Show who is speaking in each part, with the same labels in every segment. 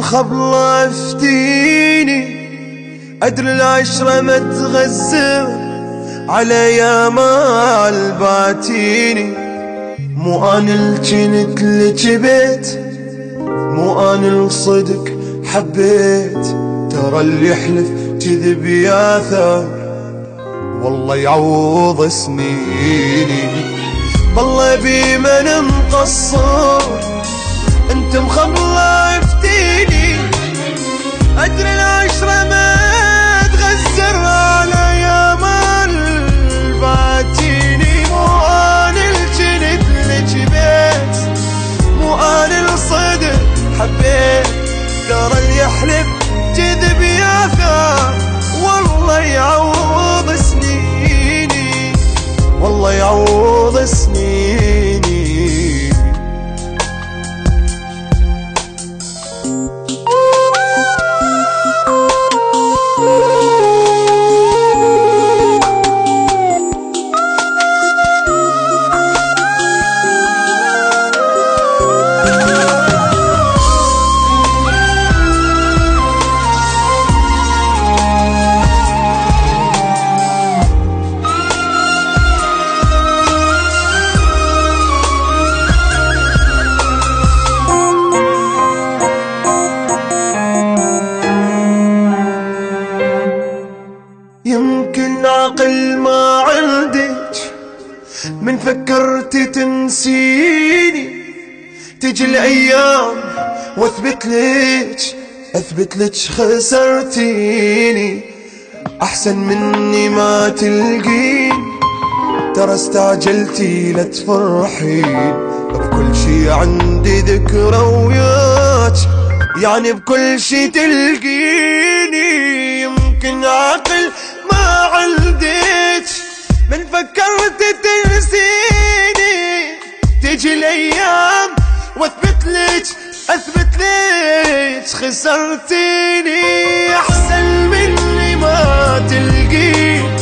Speaker 1: مخبلة افتيني، أدري العشرة ما تغزر على يا مال باتيني. مو أنا الجنت اللي جبت، مو أنا الصدق حبيت، ترى اللي يحلف كذب ياثر والله يعوض سنيني. بالله بي من مقصر انت مخبلة افتيني، أدري العشرة ما تغزر على يا مال باتيني. مو أنا الجنت اللي جبت، مو أنا الصدق حبيت، ترى اللي يحلف كذب ياثر والله يعوض سنيني، والله يعوض سنيني. يمكن عقل ما عندك من فكرت تنسيني، تجي الايام واثبت لك خسرتيني. احسن مني ما تلقين، ترى استعجلتي لا تفرحين، بكل شي عندي ذكرى وياك، يعني بكل شي تلقيني. يمكن عقل ما عندك من فكرت تنسيني، تجي الايام واثبت لك خسرتيني. احسن مني ما تلقين،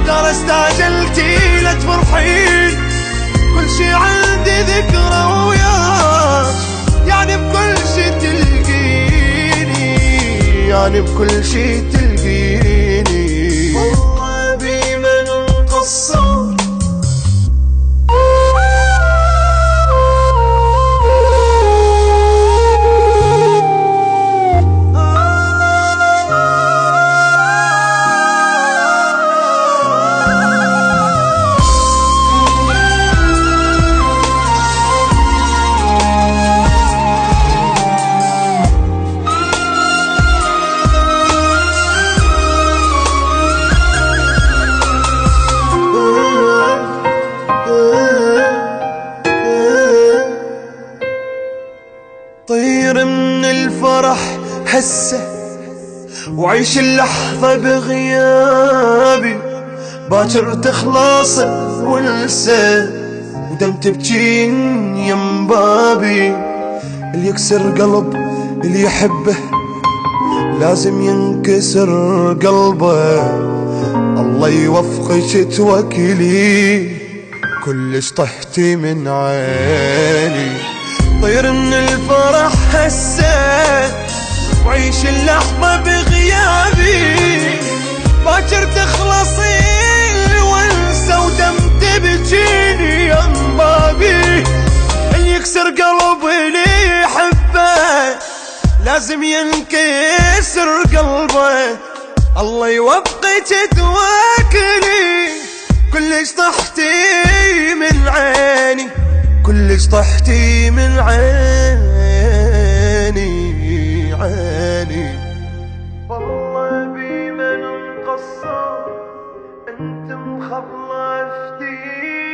Speaker 1: ترى استعجلتي لا تفرحين، كل شي عندي ذكرى وياك، يعني بكل شي تلقيني، يعني بكل شي تلقيني. والله بي من مقصر طير من الفرح هسه وعيش اللحظة بغيابي، باكر تخلص ونسى ودم تبكين يم بابي. اللي يكسر قلب اللي يحبه لازم ينكسر قلبه، الله يوفقك توكلي كلش طحتي من عيني. طير من الفرح هسه وعيش اللحظة بغيابي، باكر تخلصي الونسة ودم تبجيني يا بابي. اللي يكسر قلب اللي يحبه لازم ينكسر قلبه، الله يوفقك توكلي كلش طحتي من عيني، كلش طحتي من عيني. والله بي من مقصر انت مخبلة افتيني،